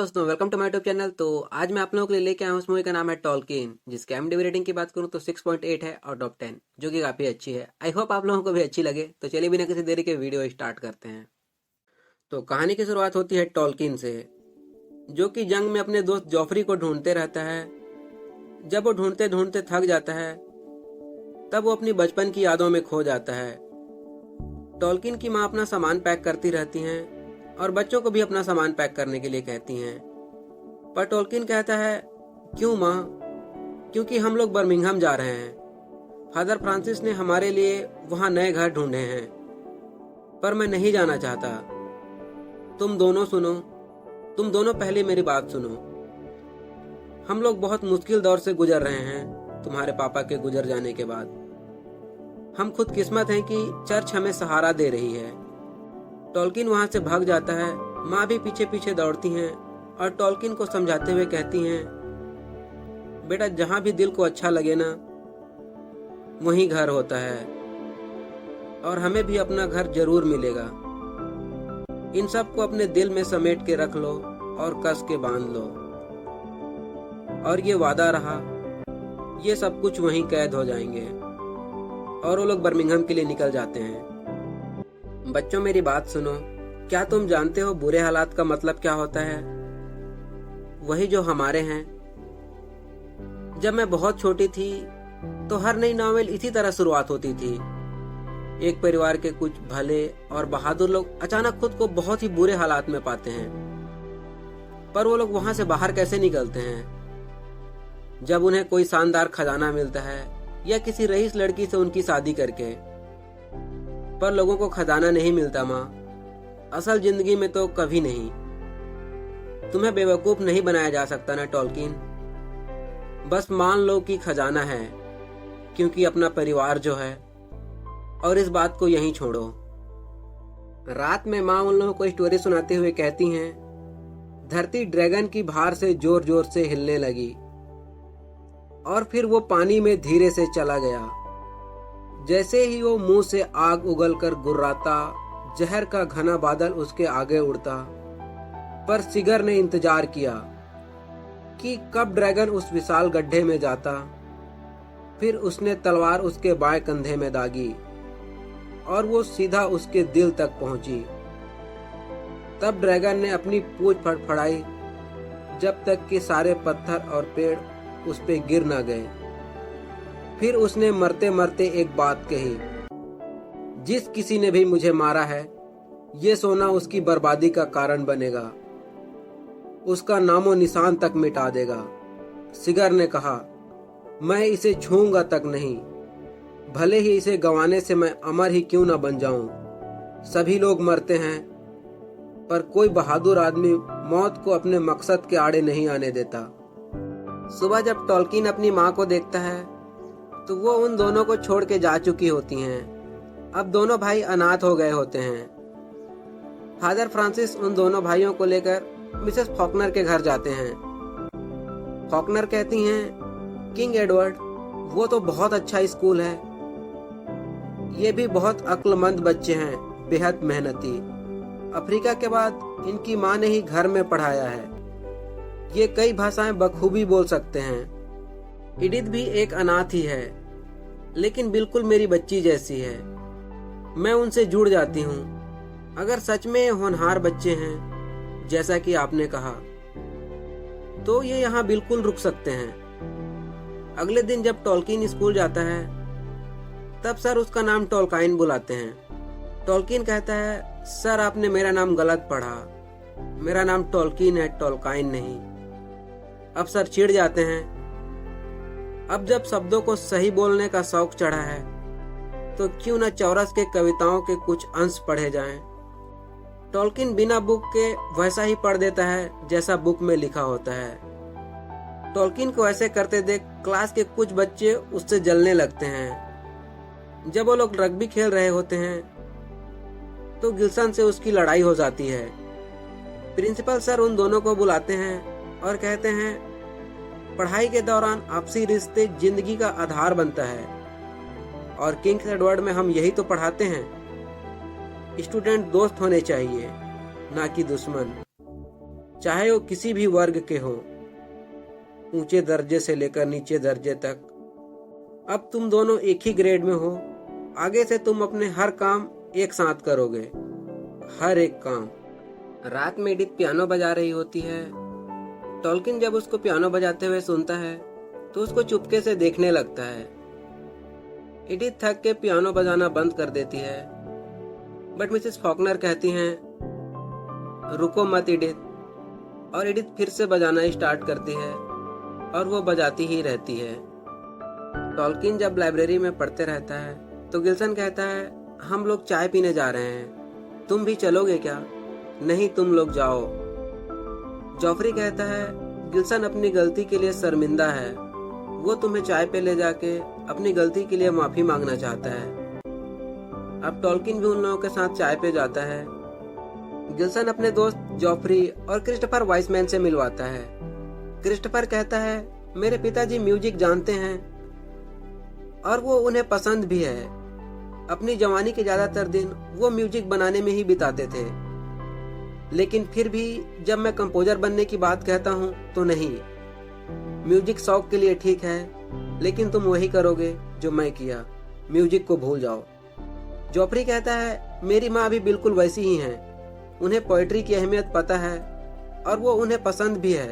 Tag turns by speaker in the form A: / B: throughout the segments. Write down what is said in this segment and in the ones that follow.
A: दोस्तों, welcome to my YouTube channel. तो आज मैं आप लोगों के लिए लेके आया हूँ। उस मूवी का नाम है टॉलकिन, जिसके IMDb रेटिंग की बात करूँ तो 6.8 है आउट ऑफ 10, जो कि काफ़ी अच्छी है। आई होप आप लोगों को भी अच्छी लगे। तो चलिए बिना किसी देरी के वीडियो स्टार्ट करते हैं। तो कहानी की शुरुआत होती है टॉलकिन से, जो कि जंग में अपने दोस्त जॉफरी को ढूंढते रहता है। जब वो ढूंढते ढूंढते थक जाता है, तब वो अपनी बचपन की यादों में खो जाता है। टॉलकिन की माँ अपना सामान पैक करती रहती हैं और बच्चों को भी अपना सामान पैक करने के लिए कहती हैं। पर टॉलकिन कहता है, क्यों माँ? क्योंकि हम लोग बर्मिंघम जा रहे हैं। फादर फ्रांसिस ने हमारे लिए वहाँ नए घर ढूंढे हैं, पर मैं नहीं जाना चाहता। तुम दोनों सुनो, तुम दोनों पहले मेरी बात सुनो। हम लोग बहुत मुश्किल दौर से गुजर रहे हैं तुम्हारे पापा के गुजर जाने के बाद। हम खुद किस्मत हैं कि चर्च हमें सहारा दे रही है। टॉलकिन वहां से भाग जाता है। माँ भी पीछे पीछे दौड़ती हैं और टॉलकिन को समझाते हुए कहती हैं, बेटा, जहां भी दिल को अच्छा लगे ना, वहीं घर होता है और हमें भी अपना घर जरूर मिलेगा। इन सब को अपने दिल में समेट के रख लो और कस के बांध लो। और ये वादा रहा, ये सब कुछ वहीं कैद हो जाएंगे। और वो लोग बर्मिंघम के लिए निकल जाते हैं। बच्चों, मेरी बात सुनो। क्या तुम जानते हो बुरे हालात का मतलब क्या होता है? वही जो हमारे हैं। जब मैं बहुत छोटी थी तो हर नई नॉवेल इसी तरह शुरुआत होती थी। एक परिवार के कुछ भले और बहादुर लोग अचानक खुद को बहुत ही बुरे हालात में पाते हैं। पर वो लोग वहां से बाहर कैसे निकलते हैं? जब उन्हें कोई शानदार खजाना मिलता है या किसी रईस लड़की से उनकी शादी करके। पर लोगों को खजाना नहीं मिलता माँ, असल जिंदगी में तो कभी नहीं। तुम्हें बेवकूफ नहीं बनाया जा सकता ना टॉलकिन। बस मान लो कि खजाना है, क्योंकि अपना परिवार जो है, और इस बात को यहीं छोड़ो। रात में माँ उन लोगों को स्टोरी सुनाते हुए कहती हैं, धरती ड्रैगन की भार से जोर जोर से हिलने लगी और फिर वो पानी में धीरे से चला गया। जैसे ही वो मुंह से आग उगलकर गुर्राता, जहर का घना बादल उसके आगे उड़ता। पर सिगर ने इंतजार किया कि कब ड्रैगन उस विशाल गड्ढे में जाता। फिर उसने तलवार उसके बाएं कंधे में दागी और वो सीधा उसके दिल तक पहुंची। तब ड्रैगन ने अपनी पूंछ फड़फड़ाई, जब तक कि सारे पत्थर और पेड़ उस पे गिर ना गए। फिर उसने मरते मरते एक बात कही, जिस किसी ने भी मुझे मारा है, ये सोना उसकी बर्बादी का कारण बनेगा, उसका नामो निशान तक मिटा देगा। सिगर ने कहा, मैं इसे छूंगा तक नहीं, भले ही इसे गंवाने से मैं अमर ही क्यों ना बन जाऊं। सभी लोग मरते हैं, पर कोई बहादुर आदमी मौत को अपने मकसद के आड़े नहीं आने देता। सुबह जब टॉलकिन अपनी माँ को देखता है तो वो उन दोनों को छोड़ के जा चुकी होती हैं। अब दोनों भाई अनाथ हो गए होते हैं। फादर फ्रांसिस उन दोनों भाइयों को लेकर मिसेस फॉकनर के घर जाते हैं। फॉकनर कहती हैं, किंग एडवर्ड, वो तो बहुत अच्छा स्कूल है। ये भी बहुत अक्लमंद बच्चे हैं, बेहद मेहनती। अफ्रीका के बाद इनकी माँ ने ही घर में पढ़ाया है। ये कई भाषाएं बखूबी बोल सकते हैं। एडिथ भी एक अनाथ ही है, लेकिन बिल्कुल मेरी बच्ची जैसी है। मैं उनसे जुड़ जाती हूँ। अगर सच में होनहार बच्चे हैं, जैसा कि आपने कहा, तो ये यहाँ बिल्कुल रुक सकते हैं। अगले दिन जब टॉलकिन स्कूल जाता है, तब सर उसका नाम टॉलकाइन बुलाते हैं। टॉलकिन कहता है, सर आपने मेरा नाम गलत पढ़ा, मेरा नाम टॉलकिन है, टॉलकाइन नहीं। अब सर चिढ़ जाते हैं। अब जब शब्दों को सही बोलने का शौक चढ़ा है, तो क्यों न चौरस के कविताओं के कुछ अंश पढ़े जाएं। टॉलकिन बिना बुक के वैसा ही पढ़ देता है जैसा बुक में लिखा होता है। टॉलकिन को ऐसे करते देख क्लास के कुछ बच्चे उससे जलने लगते हैं। जब वो लोग रग्बी खेल रहे होते हैं तो गिल्सन से उसकी लड़ाई हो जाती है। प्रिंसिपल सर उन दोनों को बुलाते हैं और कहते हैं, पढ़ाई के दौरान आपसी रिश्ते जिंदगी का आधार बनता है और किंग्स एडवर्ड में हम यही तो पढ़ाते हैं। स्टूडेंट दोस्त होने चाहिए, ना कि दुश्मन। चाहे वो किसी भी वर्ग के हो, ऊंचे दर्जे से लेकर नीचे दर्जे तक। अब तुम दोनों एक ही ग्रेड में हो। आगे से तुम अपने हर काम एक साथ करोगे, हर एक काम। रात में एडिथ पियानो बजा रही होती है। टॉल्किन जब उसको पियानो बजाते हुए सुनता है तो उसको चुपके से देखने लगता है। एडिथ थक के पियानो बजाना बंद कर देती है, बट मिसेस फॉकनर कहती हैं, रुको मत एडिथ, और एडिथ फिर से बजाना स्टार्ट करती है और वो बजाती ही रहती है। टॉल्किन जब लाइब्रेरी में पढ़ते रहता है तो गिल्सन कहता है, हम लोग चाय पीने जा रहे हैं, तुम भी चलोगे क्या? नहीं, तुम लोग जाओ। जॉफरी कहता है, गिल्सन अपनी गलती के लिए शर्मिंदा है, वो तुम्हें चाय पे ले जाके अपनी गलती के लिए माफी मांगना चाहता है। अब टॉल्किन भी उन लोगों के साथ चाय पे जाता है। गिल्सन अपने दोस्त जॉफरी और क्रिस्टोफर वाइसमैन से मिलवाता है। क्रिस्टोफर कहता है, मेरे पिताजी म्यूजिक जानते हैं और वो उन्हें पसंद भी है। अपनी जवानी के ज्यादातर दिन वो म्यूजिक बनाने में ही बिताते थे, लेकिन फिर भी जब मैं कंपोजर बनने की बात कहता हूँ तो नहीं। म्यूजिक शौक के लिए ठीक है, लेकिन तुम वही करोगे जो मैं किया, म्यूजिक को भूल जाओ। जॉफरी कहता है, मेरी माँ भी बिल्कुल वैसी ही हैं, उन्हें पोएट्री की अहमियत पता है और वो उन्हें पसंद भी है,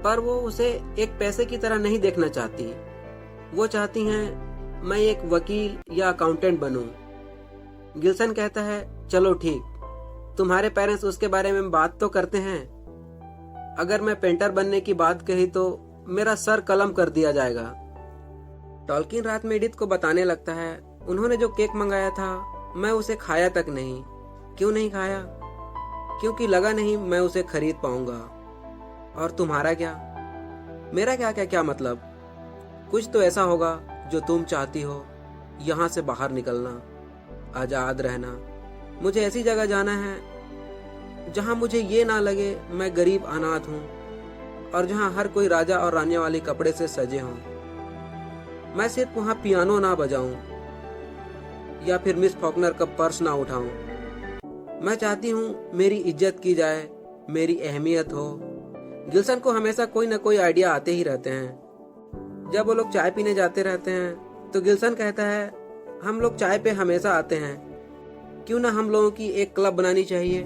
A: पर वो उसे एक पैसे की तरह नहीं देखना चाहती। वो चाहती हैं मैं एक वकील या अकाउंटेंट बनूं। गिल्सन कहता है, चलो ठीक, तुम्हारे पेरेंट्स उसके बारे में बात तो करते हैं। अगर मैं पेंटर बनने की बात कही तो मेरा सर कलम कर दिया जाएगा। टॉल्किन रात में एडिथ को बताने लगता है, उन्होंने जो केक मंगाया था मैं उसे खाया तक नहीं। क्यों नहीं खाया? क्योंकि लगा नहीं मैं उसे खरीद पाऊंगा। और तुम्हारा क्या? मेरा क्या क्या क्या मतलब? कुछ तो ऐसा होगा जो तुम चाहती हो, यहाँ से बाहर निकलना, आजाद रहना। मुझे ऐसी जगह जाना है जहाँ मुझे ये ना लगे मैं गरीब अनाथ हूँ, और जहाँ हर कोई राजा और रानियों वाले कपड़े से सजे हों। मैं सिर्फ वहाँ पियानो ना बजाऊं या फिर मिस फॉकनर का पर्स ना उठाऊं। मैं चाहती हूँ मेरी इज्जत की जाए, मेरी अहमियत हो। गिल्सन को हमेशा कोई ना कोई आइडिया आते ही रहते हैं। जब वो लोग चाय पीने जाते रहते हैं तो गिल्सन कहता है, हम लोग चाय पे हमेशा आते हैं, क्यों ना हम लोगों की एक क्लब बनानी चाहिए।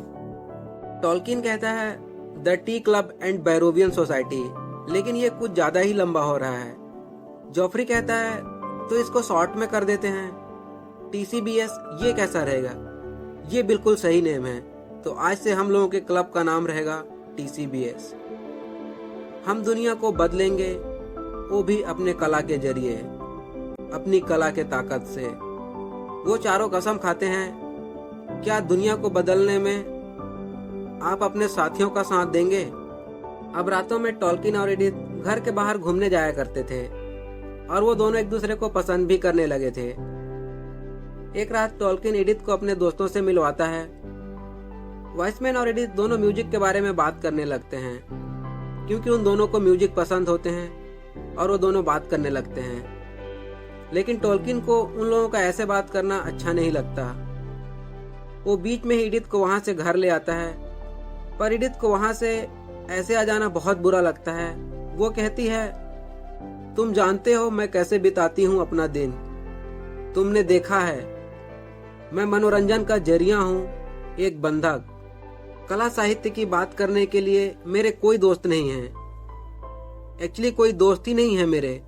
A: टॉल्किन कहता है, the tea club and Barrovian society, लेकिन ये कुछ ज्यादा ही लंबा हो रहा है। जॉफरी कहता है, तो इसको शॉर्ट में कर देते हैं, TCBS, ये कैसा रहेगा? ये बिल्कुल सही नेम है, तो आज से हम लोगों के क्लब का नाम रहेगा TCBS। हम दुनिया को बदलेंगे, वो भी अपने कला के जरिए, अपनी कला के ताकत से। वो चारों कसम खाते हैं, क्या दुनिया को बदलने में आप अपने साथियों का साथ देंगे? अब रातों में टॉल्किन और एडिथ घर के बाहर घूमने जाया करते थे और वो दोनों एक दूसरे को पसंद भी करने लगे थे। एक रात टॉल्किन एडिथ को अपने दोस्तों से मिलवाता है। वाइसमैन और एडिथ दोनों म्यूजिक के बारे में बात करने लगते हैं, क्योंकि उन दोनों को म्यूजिक पसंद होते हैं और वो दोनों बात करने लगते हैं। लेकिन टॉल्किन को उन लोगों का ऐसे बात करना अच्छा नहीं लगता। वो बीच में ही एडिथ को वहां से घर ले आता है, पर एडिथ को वहां से ऐसे आ जाना बहुत बुरा लगता है। वो कहती है, तुम जानते हो मैं कैसे बिताती हूँ अपना दिन, तुमने देखा है, मैं मनोरंजन का जरिया हूँ, एक बंधक। कला साहित्य की बात करने के लिए मेरे कोई दोस्त नहीं है, एक्चुअली कोई दोस्त ही नहीं है मेरे।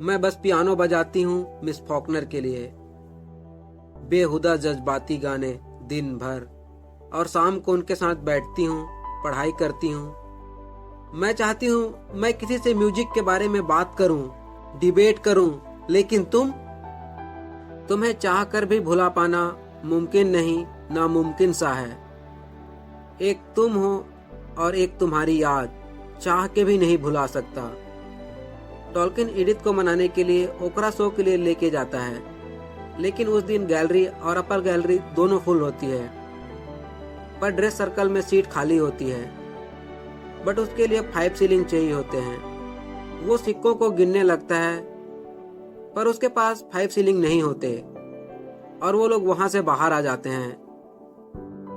A: मैं बस पियानो बजाती हूँ मिस फॉकनर के लिए, बेहुदा जज्बाती गाने दिन भर, और शाम को उनके साथ बैठती हूँ, पढ़ाई करती हूँ। मैं चाहती हूँ मैं किसी से म्यूजिक के बारे में बात करूँ, डिबेट करूँ, लेकिन तुम्हें चाह कर भी भुला पाना मुमकिन नहीं, नामुमकिन सा है। एक तुम हो और एक तुम्हारी याद, चाह के भी नहीं भुला सकता। टॉल्किन एडिथ को मनाने के लिए ओकरा शो के लिए लेके जाता है, लेकिन उस दिन गैलरी और अपर गैलरी दोनों फुल होती है, पर ड्रेस सर्कल में सीट खाली होती है। बट उसके लिए 5 शिलिंग चाहिए होते हैं। वो सिक्कों को गिनने लगता है, पर उसके पास 5 शिलिंग नहीं होते और वो लोग वहां से बाहर आ जाते हैं।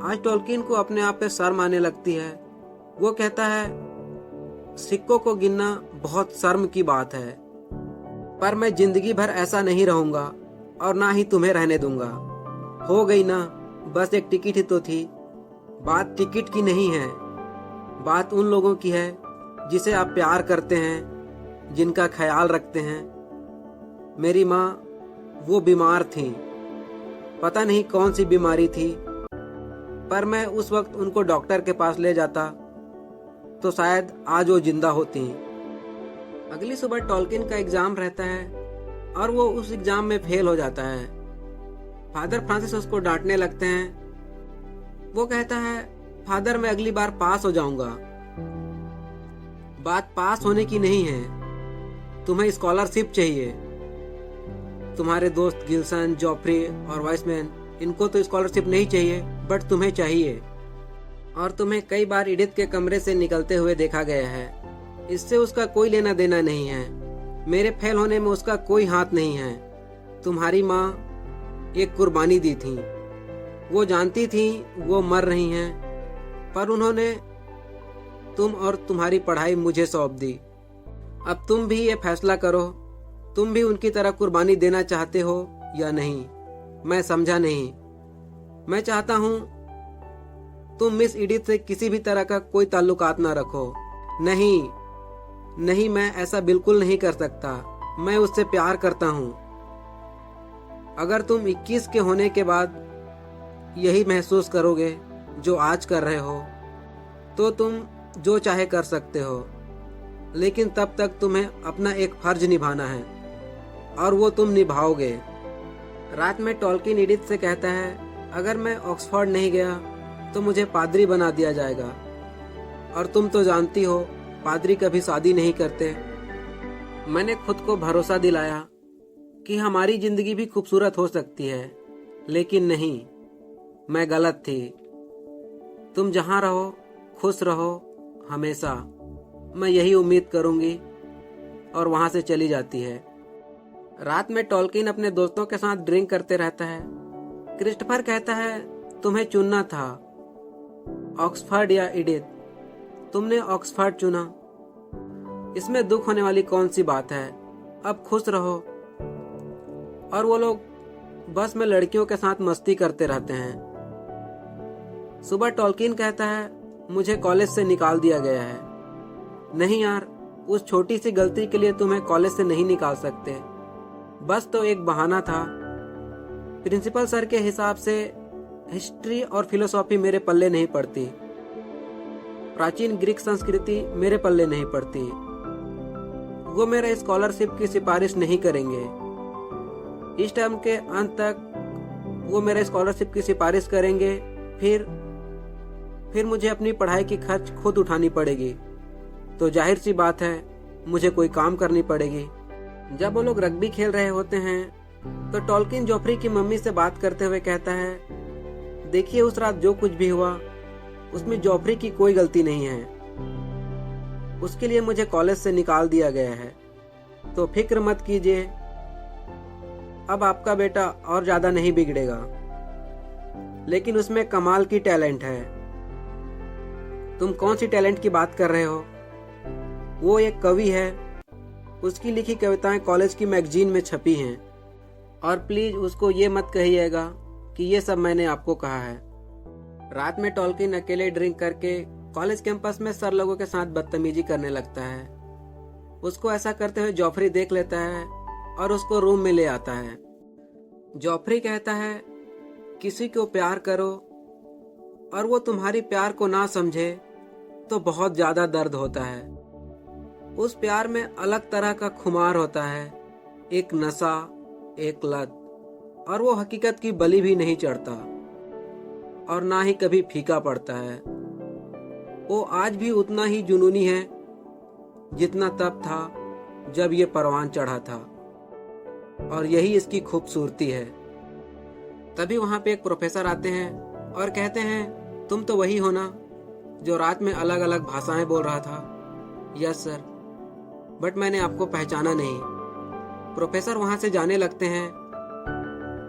A: आज टॉल्किन को अपने आप पे शर्म आने लगती है वो कहता है, सिक्कों को गिनना बहुत शर्म की बात है, पर मैं जिंदगी भर ऐसा नहीं रहूंगा और ना ही तुम्हें रहने दूंगा। हो गई ना, बस एक टिकट ही तो थी। बात टिकट की नहीं है, बात उन लोगों की है जिसे आप प्यार करते हैं, जिनका ख्याल रखते हैं। मेरी माँ वो बीमार थी, पता नहीं कौन सी बीमारी थी, पर मैं उस वक्त उनको डॉक्टर के पास ले जाता तो शायद आज वो जिंदा होती। अगली सुबह टॉलकिन का एग्जाम रहता है और वो उस एग्जाम में फेल हो जाता है। फादर फ्रांसिस उसको डांटने लगते हैं। वो कहता है, फादर मैं अगली बार पास हो जाऊंगा। बात पास होने की नहीं है, तुम्हें स्कॉलरशिप चाहिए। तुम्हारे दोस्त गिल्सन, जॉफ्री और वाइसमैन, इनको तो स्कॉलरशिप नहीं चाहिए, बट तुम्हें चाहिए। और तुम्हें कई बार एडिथ के कमरे से निकलते हुए देखा गया है। इससे उसका कोई लेना देना नहीं है। मेरे फेल होने में उसका कोई हाथ नहीं है। तुम्हारी माँ एक कुर्बानी दी थी, वो जानती थी वो मर रही हैं, पर उन्होंने तुम और तुम्हारी पढ़ाई मुझे सौंप दी। अब तुम भी ये फैसला करो, तुम भी उनकी तरह कुर्बानी देना चाहते हो या नहीं। मैं समझा नहीं। मैं चाहता हूँ तुम मिस एडिथ से किसी भी तरह का कोई ताल्लुकात ना रखो। नहीं नहीं, मैं ऐसा बिल्कुल नहीं कर सकता। मैं उससे प्यार करता हूँ। अगर तुम 21 के होने के बाद यही महसूस करोगे जो आज कर रहे हो, तो तुम जो चाहे कर सकते हो, लेकिन तब तक तुम्हें अपना एक फर्ज निभाना है और वो तुम निभाओगे। रात में टॉलकिन एडिथ से कहता है, अगर मैं ऑक्सफोर्ड नहीं गया तो मुझे पादरी बना दिया जाएगा, और तुम तो जानती हो पादरी कभी शादी नहीं करते। मैंने खुद को भरोसा दिलाया कि हमारी जिंदगी भी खूबसूरत हो सकती है, लेकिन नहीं, मैं गलत थी। तुम जहां रहो खुश रहो हमेशा, मैं यही उम्मीद करूंगी। और वहां से चली जाती है। रात में टॉलकिन अपने दोस्तों के साथ ड्रिंक करते रहता है। क्रिस्टोफर कहता है, तुम्हें चुनना था, ऑक्सफोर्ड या एडिथ। तुमने ऑक्सफोर्ड चुना, इसमें दुख होने वाली कौन सी बात है। अब खुश रहो। और वो लोग बस में लड़कियों के साथ मस्ती करते रहते हैं। सुबह टॉलकिन कहता है, मुझे कॉलेज से निकाल दिया गया है। नहीं यार, उस छोटी सी गलती के लिए तुम्हें कॉलेज से नहीं निकाल सकते। बस तो एक बहाना था। प्रिंसिपल सर के हिसाब से हिस्ट्री और फिलोसॉफी मेरे पल्ले नहीं पड़ती। प्राचीन ग्रीक संस्कृति मेरे पल्ले नहीं पड़ती। वो मेरा स्कॉलरशिप की सिफारिश नहीं करेंगे। इस टर्म के अंत तक वो मेरे स्कॉलरशिप की सिफारिश करेंगे। फिर मुझे अपनी पढ़ाई की खर्च खुद उठानी पड़ेगी। तो जाहिर सी बात है, मुझे कोई काम करनी पड़ेगी। जब वो लोग रग्बी खेल रहे होते हैं तो टॉलकिन जॉफ्री की मम्मी से बात करते हुए कहता है, देखिए उस रात जो कुछ भी हुआ उसमें जॉफ्री की कोई गलती नहीं है। उसके लिए मुझे कॉलेज से निकाल दिया गया है। तो फिक्र मत कीजिए, अब आपका बेटा और ज्यादा नहीं बिगड़ेगा। लेकिन उसमें कमाल की टैलेंट है। तुम कौन सी टैलेंट की बात कर रहे हो? वो एक कवि है, उसकी लिखी कविताएं कॉलेज की मैगजीन में छपी हैं। और प्लीज उसको ये मत कहिएगा कि ये सब मैंने आपको कहा है। रात में टॉलकिन अकेले ड्रिंक करके कॉलेज कैंपस में सर लोगों के साथ बदतमीजी करने लगता है। उसको ऐसा करते हुए जॉफ्री देख लेता है और उसको रूम में ले आता है। जॉफ्री कहता है, किसी को प्यार करो और वो तुम्हारी प्यार को ना समझे तो बहुत ज्यादा दर्द होता है। उस प्यार में अलग तरह का खुमार होता है, एक नशा, एक लत, और वो हकीकत की बलि भी नहीं चढ़ता और ना ही कभी फीका पड़ता है। वो आज भी उतना ही जुनूनी है जितना तब था जब ये परवान चढ़ा था, और यही इसकी खूबसूरती है। तभी वहां पे एक प्रोफेसर आते हैं और कहते हैं, तुम तो वही हो ना जो रात में अलग अलग भाषाएं बोल रहा था? यस सर, बट मैंने आपको पहचाना नहीं। प्रोफेसर वहां से जाने लगते हैं।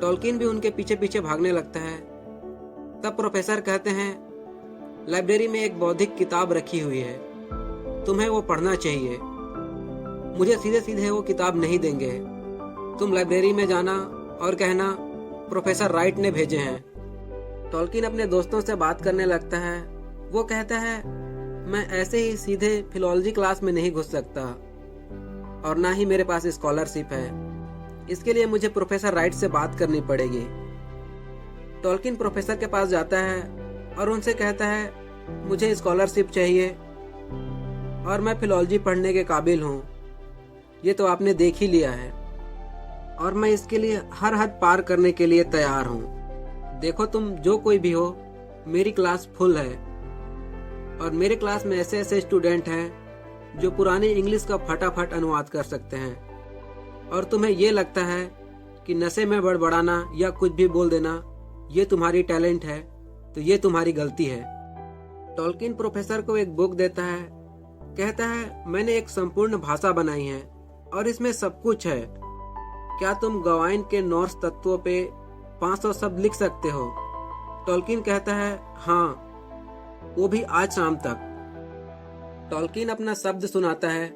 A: टॉलकिन भी उनके पीछे पीछे भागने लगता है। तब प्रोफेसर कहते हैं, लाइब्रेरी में एक बौद्धिक किताब रखी हुई है, तुम्हें वो पढ़ना चाहिए। मुझे सीधे सीधे वो किताब नहीं देंगे। तुम लाइब्रेरी में जाना और कहना प्रोफेसर राइट ने भेजे हैं। टॉल्किन अपने दोस्तों से बात करने लगता है। वो कहता है, मैं ऐसे ही सीधे फिलॉलजी क्लास में नहीं घुस सकता और ना ही मेरे पास स्कॉलरशिप है। इसके लिए मुझे प्रोफेसर राइट से बात करनी पड़ेगी। टॉल्किन प्रोफेसर के पास जाता है और उनसे कहता है, मुझे स्कॉलरशिप चाहिए और मैं फिलॉलजी पढ़ने के काबिल हूँ। ये तो आपने देख ही लिया है और मैं इसके लिए हर हद पार करने के लिए तैयार हूँ। देखो तुम जो कोई भी हो, मेरी क्लास फुल है और मेरे क्लास में ऐसे ऐसे स्टूडेंट हैं जो पुरानी इंग्लिश का फटाफट अनुवाद कर सकते हैं, और तुम्हें ये लगता है कि नशे में बड़बड़ाना या कुछ भी बोल देना ये तुम्हारी टैलेंट है, तो ये तुम्हारी गलती है। टॉल्किन प्रोफेसर को एक बुक देता है। कहता है, मैंने एक संपूर्ण भाषा बनाई है और इसमें सब कुछ है। क्या तुम गवाइन के नॉर्स तत्वों पे 500 शब्द लिख सकते हो? टॉल्किन कहता है, हाँ, वो भी आज शाम तक। टॉल्किन अपना शब्द सुनाता है।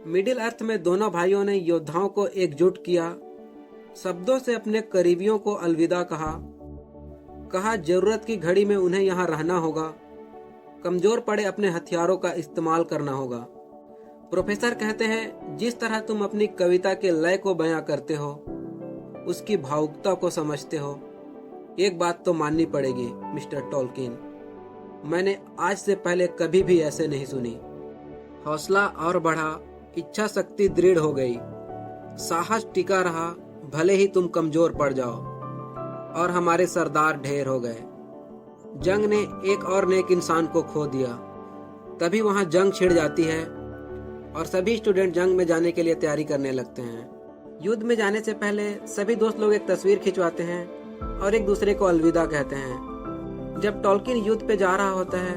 A: मिडिल अर्थ में दोनों भाइयों ने योद्धाओं को एकजुट किया, शब्दों से अपने करीबियों को अलविदा कहा जरूरत की घड़ी में उन्हें यहाँ रहना होगा, कमजोर पड़े अपने हथियारों का इस्तेमाल करना होगा। प्रोफेसर कहते हैं, जिस तरह तुम अपनी कविता के लय को बयां करते हो, उसकी भावुकता को समझते हो, एक बात तो माननी पड़ेगी मिस्टर टॉल्किन, मैंने आज से पहले कभी भी ऐसे नहीं सुनी। हौसला और बढ़ा, इच्छा शक्ति दृढ़ हो गई, साहस टिका रहा, भले ही तुम कमजोर पड़ जाओ। और हमारे सरदार ढेर हो गए। जंग ने एक और नेक इंसान को खो दिया। तभी वहां जंग छिड़ जाती है और सभी स्टूडेंट जंग में जाने के लिए तैयारी करने लगते हैं। युद्ध में जाने से पहले सभी दोस्त लोग एक तस्वीर खिंचवाते हैं और एक दूसरे को अलविदा कहते हैं। जब टॉल्किन युद्ध पे जा रहा होता है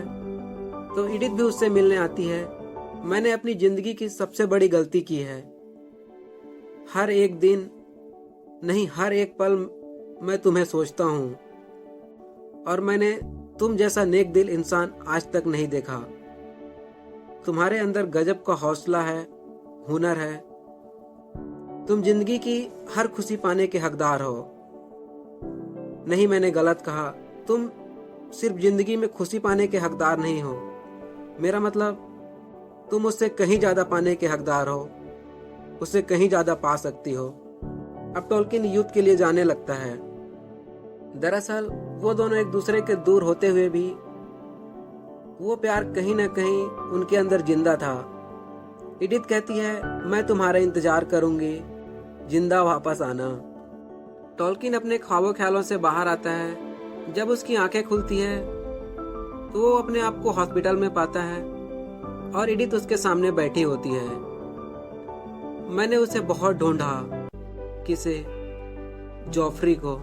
A: तो एडिथ भी उससे मिलने आती है। मैंने अपनी जिंदगी की सबसे बड़ी गलती की है। हर एक दिन नहीं, हर एक पल मैं तुम्हें सोचता हूँ और मैंने तुम जैसा नेक दिल इंसान आज तक नहीं देखा। तुम्हारे अंदर गजब का हौसला है, हुनर है। तुम जिंदगी की हर खुशी पाने के हकदार हो। नहीं, मैंने गलत कहा। तुम सिर्फ जिंदगी में खुशी पाने के हकदार नहीं हो, मेरा मतलब तुम उससे कहीं ज्यादा पाने के हकदार हो, उससे कहीं ज्यादा पा सकती हो। अब टॉल्किन युद्ध के लिए जाने लगता है। दरअसल वो दोनों एक दूसरे के दूर होते हुए भी वो प्यार कहीं न कहीं उनके अंदर जिंदा था। एडिथ कहती है, मैं तुम्हारा इंतजार करूंगी, जिंदा वापस आना। टॉल्किन अपने ख्वाबों ख्यालों से बाहर आता है। जब उसकी आंखें खुलती है तो वो अपने आप को हॉस्पिटल में पाता है और एडिथ उसके सामने बैठी होती है। मैंने उसे बहुत ढूंढा। किसे? जॉफ्री को।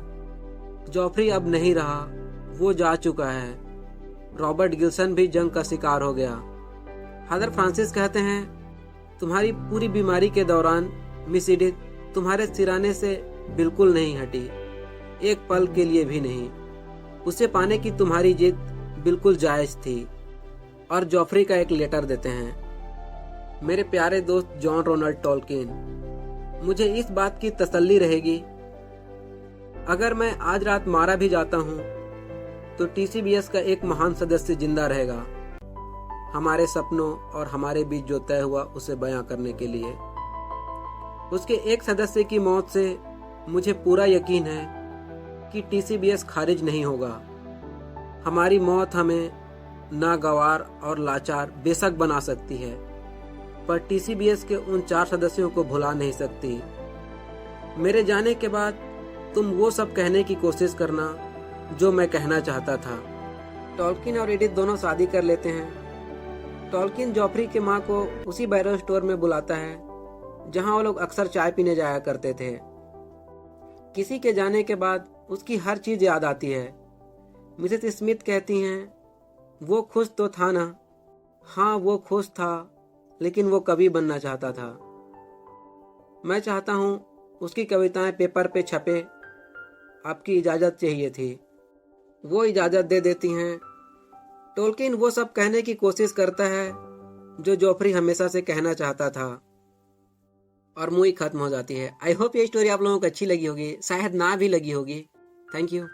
A: जॉफ्री अब नहीं रहा, वो जा चुका है। रॉबर्ट गिल्सन भी जंग का शिकार हो गया। फादर फ्रांसिस कहते हैं, तुम्हारी पूरी बीमारी के दौरान मिस एडिथ तुम्हारे सिराने से बिल्कुल नहीं हटी, एक पल के लिए भी नहीं। उसे पाने की तुम्हारी जिद बिल्कुल जायज थी। और जॉफ्री का एक लेटर देते हैं। मेरे प्यारे दोस्त जॉन रोनाल्ड टॉल्किन, मुझे इस बात की तसल्ली रहेगी, अगर मैं आज रात मारा भी जाता हूँ तो टीसीबीएस का एक महान सदस्य जिंदा रहेगा, हमारे सपनों और हमारे बीच जो तय हुआ उसे बयां करने के लिए। उसके एक सदस्य की मौत से मुझे पूरा यकीन है कि टीसीबीएस खारिज नहीं होगा। हमारी मौत हमें नागवार और लाचार बेशक बना सकती है, पर टीसीबीएस के उन 4 सदस्यों को भुला नहीं सकती। मेरे जाने के बाद तुम वो सब कहने की कोशिश करना जो मैं कहना चाहता था। टॉल्किन और एडिथ दोनों शादी कर लेते हैं। टॉल्किन जॉफ्री के माँ को उसी बैरल स्टोर में बुलाता है जहाँ वो लोग अक्सर चाय पीने जाया करते थे। किसी के जाने के बाद उसकी हर चीज याद आती है। मिसेस स्मिथ कहती हैं, वो खुश तो था ना? हाँ, वो खुश था, लेकिन वो कवि बनना चाहता था। मैं चाहता हूँ उसकी कविताएं पेपर पे छपे। आपकी इजाजत चाहिए थी। वो इजाजत दे देती हैं टोल्किन वो सब कहने की कोशिश करता है जो जोफ्री हमेशा से कहना चाहता था, और मूवी खत्म हो जाती है। आई होप ये स्टोरी आप लोगों को अच्छी लगी होगी, शायद ना भी लगी होगी। Thank you.